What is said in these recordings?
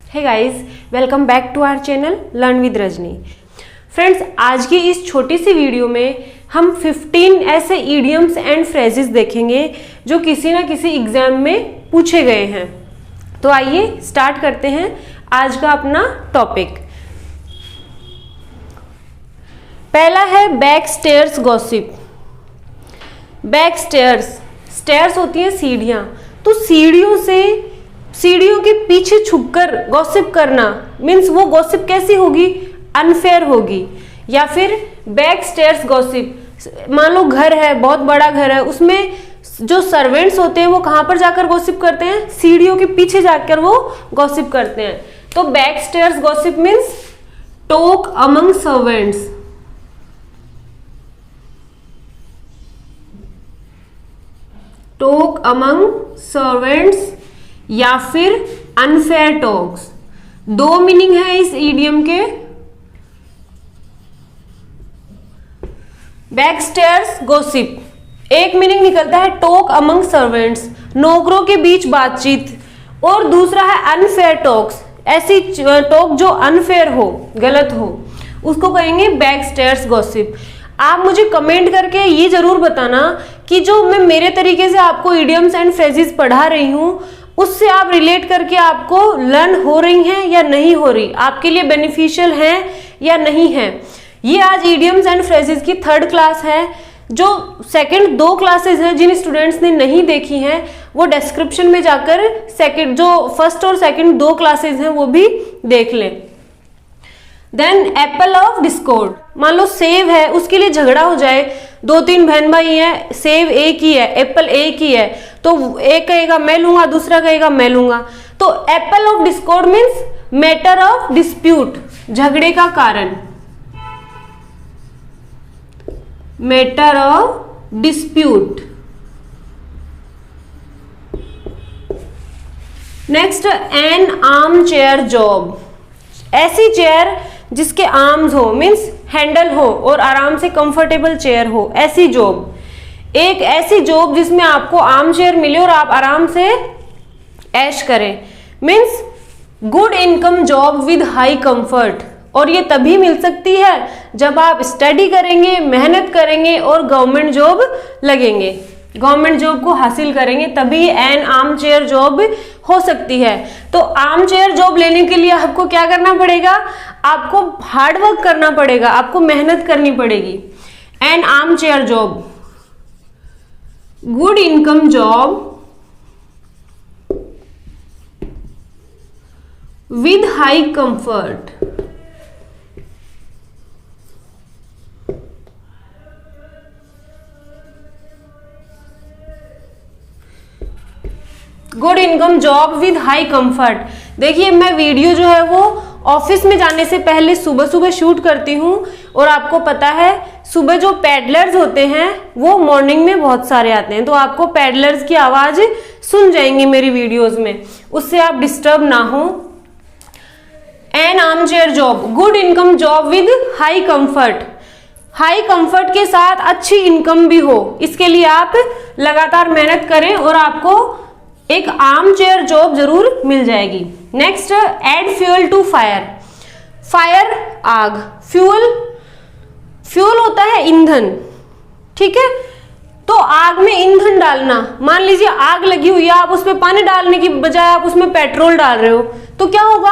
Hey guys, welcome back to our channel learn with Rajni. Friends, आज की इस छोटी सी वीडियो में हम 15 ऐसे इडियम्स एंड फ्रेजेस देखेंगे जो किसी ना किसी एग्जाम में पूछे गए हैं। तो आइए स्टार्ट करते हैं आज का अपना टॉपिक। पहला है back stairs gossip. Back stairs, stairs होती हैं सीढ़ियां, तो सीढ़ियों के पीछे छुपकर गॉसिप करना मीन्स वो गॉसिप कैसी होगी, अनफेयर होगी। या फिर बैक स्टेयर्स गॉसिप, मान लो घर है, बहुत बड़ा घर है, उसमें जो सर्वेंट्स होते हैं वो कहां पर जाकर गॉसिप करते हैं, सीढ़ियों के पीछे जाकर वो गॉसिप करते हैं। तो back stairs gossip means talk among servants. Talk among servants या फिर अनफेयर टॉक्स। दो मीनिंग है इस ईडियम के। बैक स्टेयर्स गॉसिप, एक मीनिंग निकलता है टॉक अमंग सर्वेंट्स, नौकरों के बीच बातचीत, और दूसरा है अनफेयर टॉक्स, ऐसी टॉक जो अनफेयर हो, गलत हो, उसको कहेंगे बैक स्टेयर्स गॉसिप। आप मुझे कमेंट करके ये जरूर बताना कि जो मैं मेरे तरीके से आपको इडियम्स एंड फ्रेजेस पढ़ा रही हूं उससे आप रिलेट करके आपको लर्न हो रही हैं या नहीं हो रही, आपके लिए बेनिफिशियल है या नहीं है। ये आज इडियम्स एंड फ्रेजेस की 3rd क्लास है। जो सेकंड 2 क्लासेस हैं, जिन स्टूडेंट्स ने नहीं देखी हैं वो डिस्क्रिप्शन में जाकर जो फर्स्ट और सेकंड 2 क्लासेस हैं वो भी देख लें। देन एप्पल ऑफ डिस्कॉर्ड, मान लो सेब है, उसके लिए झगड़ा हो जाए, 2-3 बहन भाई हैं, सेब एक ही है, एप्पल एक ही है, तो एक कहेगा मैं लूंगा, दूसरा कहेगा मैं लूंगा। तो Apple of Discord means matter of dispute, झगड़े का कारण, matter of dispute. Next, N arm chair job, ऐसी चेयर जिसके आर्म्स हो मीन्स हैंडल हो और आराम से कंफर्टेबल चेयर हो, ऐसी जॉब। एक ऐसी जॉब जिसमें आपको आर्म चेयर मिले और आप आराम से ऐश करें, means good income job with high comfort. और ये तभी मिल सकती है जब आप स्टडी करेंगे, मेहनत करेंगे और गवर्नमेंट जॉब लगेंगे, गवर्नमेंट जॉब को हासिल करेंगे, तभी एन आर्म चेयर जॉब हो सकती है। तो आर्म चेयर जॉब लेने के लिए आपको क्या करना पड़ेगा, आपको हार्ड वर्क करना पड़ेगा, आपको मेहनत करनी पड़ेगी। N arm chair job, good income job with high comfort. Good income job with high comfort. देखिए, मैं वीडियो जो है वो ऑफिस में जाने से पहले सुबह सुबह शूट करती हूँ, और आपको पता है सुबह जो पैडलर्स होते हैं वो मॉर्निंग में बहुत सारे आते हैं, तो आपको पैडलर्स की आवाज सुन जाएंगी मेरी वीडियोस में, उससे आप डिस्टर्ब ना हो। N arm chair job, good income job with high comfort, high comfort के साथ अच्छी इनकम भी हो, इसके लिए आप लगातार मेहनत करें और आपको एक आर्म चेयर जॉब जरूर मिल जाएगी। Next, add fuel to fire. Fire आग, फ्यूल होता है ईंधन, ठीक है। तो आग में ईंधन डालना, मान लीजिए आग लगी हुई है, आप उसमें पानी डालने की बजाय आप उसमें पेट्रोल डाल रहे हो, तो क्या होगा,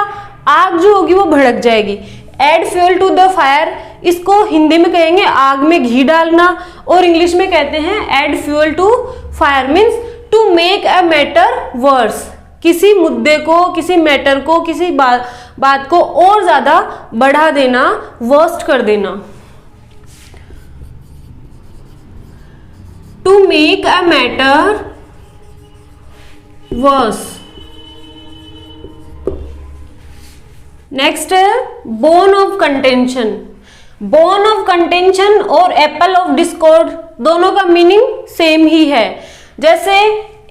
आग जो होगी वो भड़क जाएगी। Add fuel to the fire, इसको हिंदी में कहेंगे आग में घी डालना, और इंग्लिश में कहते हैं add fuel to fire means to make a matter worse, किसी मुद्दे को, किसी मैटर को, किसी बात को और ज्यादा बढ़ा देना, वर्स्ट कर देना। To make a matter worse. Next है bone of contention. Bone of contention और एप्पल ऑफ डिस्कॉर्ड दोनों का मीनिंग सेम ही है। जैसे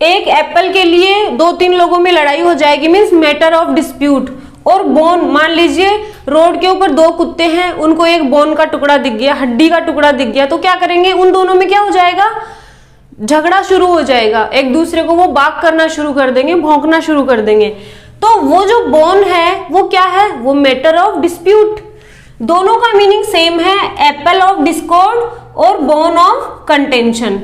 एक एप्पल के लिए 2-3 लोगों में लड़ाई हो जाएगी मीन्स मैटर ऑफ डिस्प्यूट, और बोन, मान लीजिए रोड के ऊपर 2 कुत्ते हैं, उनको एक बोन का टुकड़ा दिख गया, हड्डी का टुकड़ा दिख गया, तो क्या करेंगे, उन दोनों में क्या हो जाएगा, झगड़ा शुरू हो जाएगा, एक दूसरे को वो बाक करना शुरू कर देंगे, भौंकना शुरू कर देंगे। तो वो जो बोन है क्या है, वो मैटर ऑफ डिस्प्यूट। दोनों का मीनिंग सेम है, एप्पल ऑफ डिस्कॉर्ड और bone of contention.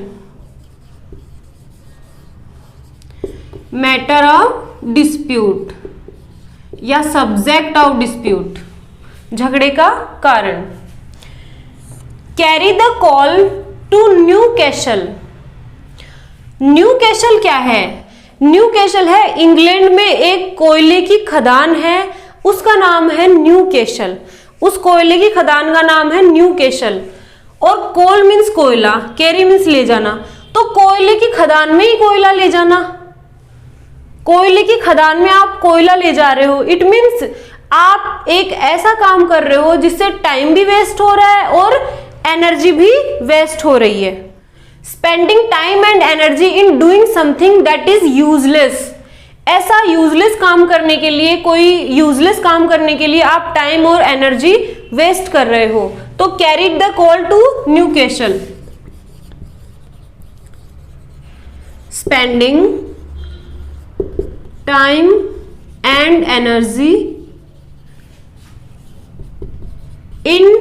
Matter of dispute या सब्जेक्ट ऑफ डिस्प्यूट, झगड़े का कारण। Carry the coal to Newcastle. Newcastle क्या है? न्यू कैसल है इंग्लैंड में एक कोयले की खदान है, उसका नाम है न्यू कैसल। उस कोयले की खदान का नाम है न्यू कैसल। और कोल मीन्स कोयला, कैरी मीन्स ले जाना, तो कोयले की खदान में ही कोयला ले जाना। कोयले की खदान में आप कोयला ले जा रहे हो, इट मीन्स आप एक ऐसा काम कर रहे हो जिससे टाइम भी वेस्ट हो रहा है और एनर्जी भी वेस्ट हो रही है। Spending time and energy in doing something that is useless. ऐसा यूजलेस काम करने के लिए, कोई यूजलेस काम करने के लिए आप टाइम और एनर्जी वेस्ट कर रहे हो। तो carried the coal to Newcastle. Spending time and energy in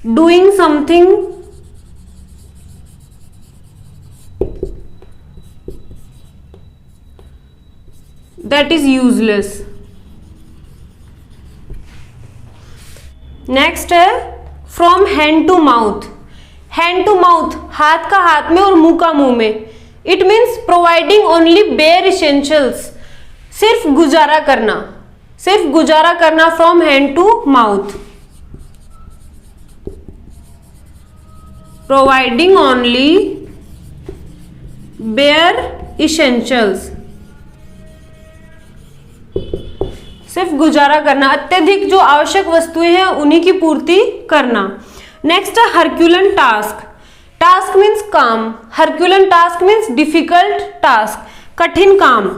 doing something that is useless। Next है from hand to mouth. Hand to mouth, हाथ का हाथ में और मुंह का मुंह में। It means providing only bare essentials, सिर्फ गुजारा करना, सिर्फ गुजारा करना। From hand to mouth, providing only bare essentials, सिर्फ गुजारा करना, अत्यधिक जो आवश्यक वस्तुएं हैं उन्हीं की पूर्ति करना। नेक्स्ट है हरक्यूलन टास्क। टास्क मीन्स काम, हरक्यूलन टास्क मीन्स डिफिकल्ट टास्क, कठिन काम।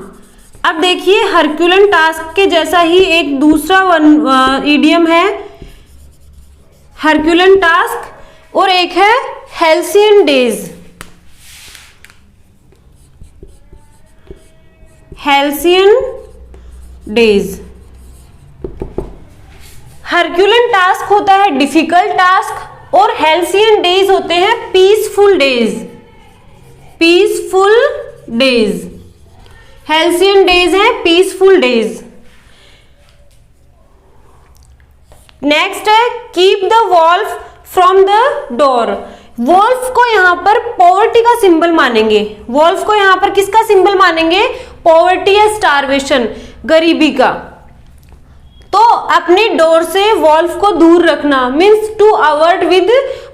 अब देखिए हरक्यूलन टास्क के जैसा ही एक दूसरा इडियम है हरक्यूलन टास्क, और एक है halcyon days. Halcyon days. Herculean task होता है डिफिकल्ट टास्क और हेल्सियन डेज होते हैं peaceful days. Peaceful days, halcyon days है पीसफुल डेज। नेक्स्ट है keep the wolf from the door. Wolf को यहां पर पॉवर्टी का सिंबल मानेंगे। वॉल्फ को यहां पर किसका सिंबल मानेंगे? पॉवर्टी या स्टारवेशन, गरीबी का। तो अपनी डोर से वॉल्फ को दूर रखना means to avoid with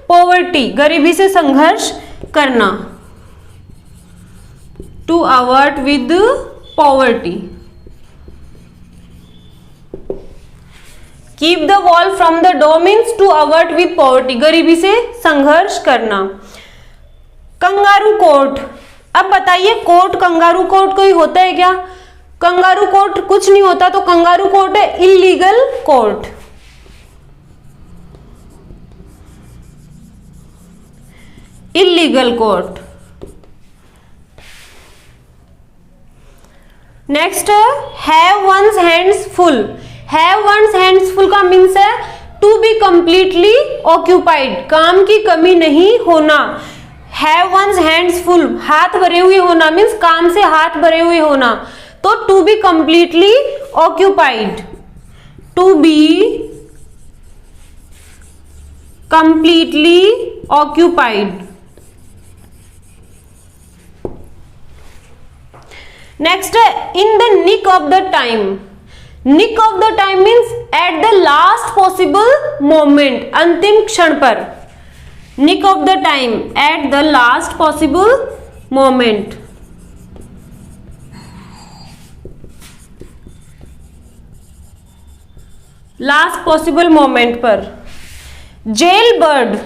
poverty, गरीबी से संघर्ष करना। To avoid with poverty. Keep the wall from the door means to avoid with poverty, गरीबी से संघर्ष करना। Kangaroo court. अब बताइए कोर्ट, कंगारू कोर्ट कोई होता है क्या? कंगारू कोर्ट कुछ नहीं होता, तो कंगारू कोर्ट है illegal court. Illegal court. Next have one's hands full. Have one's hands full का मीन्स है टू बी कंप्लीटली ऑक्यूपाइड, काम की कमी नहीं होना। हैव वंस हैंड्स फुल, हाथ भरे हुए होना मीन्स काम से हाथ भरे हुए होना। तो to be completely occupied, to be completely occupied. Next है in the nick of the time. Nick of the time means at the last possible moment, अंतिम क्षण पर। Nick of the time, at the last possible moment. Last possible moment पर। Jailbird.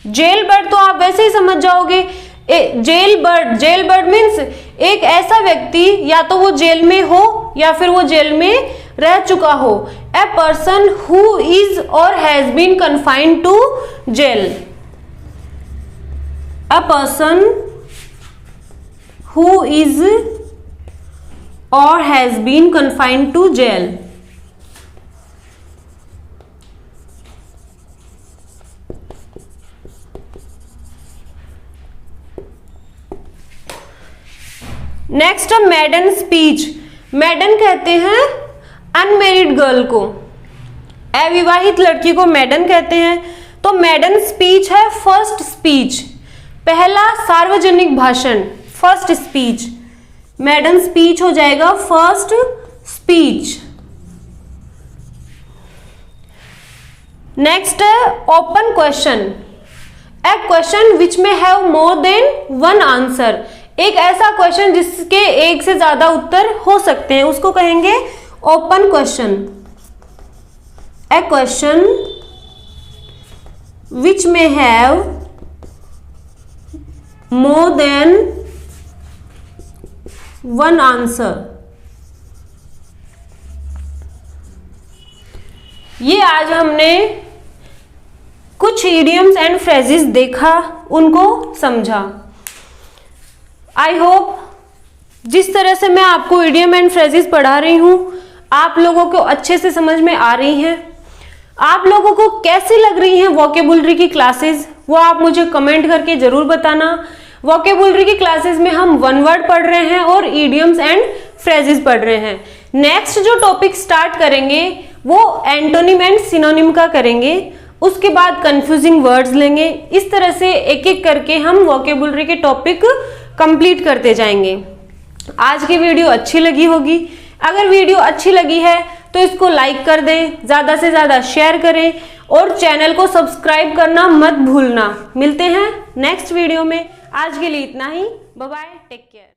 Jailbird तो आप वैसे ही समझ जाओगे। Jailbird, jailbird means एक ऐसा व्यक्ति, या तो वो जेल में हो या फिर वो जेल में रह चुका हो। ए पर्सन हु इज और has been confined to jail. A person who is or has been confined to jail. Next maiden speech. Maiden कहते हैं अनमेरिड गर्ल को, अविवाहित लड़की को मैडन कहते हैं। तो मैडन स्पीच है फर्स्ट स्पीच, पहला सार्वजनिक भाषण, फर्स्ट स्पीच। मैडन स्पीच हो जाएगा फर्स्ट स्पीच। नेक्स्ट है open question, a question which में have more than one answer. एक ऐसा क्वेश्चन जिसके एक से ज्यादा उत्तर हो सकते हैं, उसको कहेंगे open question. A question which में have more than one answer. ये आज हमने कुछ इडियम्स एंड फ्रेजेस देखा, उनको समझा। आई होप जिस तरह से मैं आपको इडियम एंड फ्रेजेस पढ़ा रही हूं आप लोगों को अच्छे से समझ में आ रही हैं। आप लोगों को कैसी लग रही हैं वोकेबुलरी की क्लासेस, वो आप मुझे कमेंट करके जरूर बताना। वोकेबुलरी की क्लासेस में हम वन वर्ड पढ़ रहे हैं और इडियम्स एंड फ्रेजेस पढ़ रहे हैं। नेक्स्ट जो टॉपिक स्टार्ट करेंगे वो एंटोनिम एंड सिनोनिम का करेंगे, उसके बाद कंफ्यूजिंग वर्ड्स लेंगे। इस तरह से एक एक करके हम वोकेबुलरी के टॉपिक कंप्लीट करते जाएंगे। आज की वीडियो अच्छी लगी होगी, अगर वीडियो अच्छी लगी है तो इसको लाइक कर दें, ज्यादा से ज्यादा शेयर करें और चैनल को सब्सक्राइब करना मत भूलना। मिलते हैं नेक्स्ट वीडियो में, आज के लिए इतना ही। Bye bye, take care.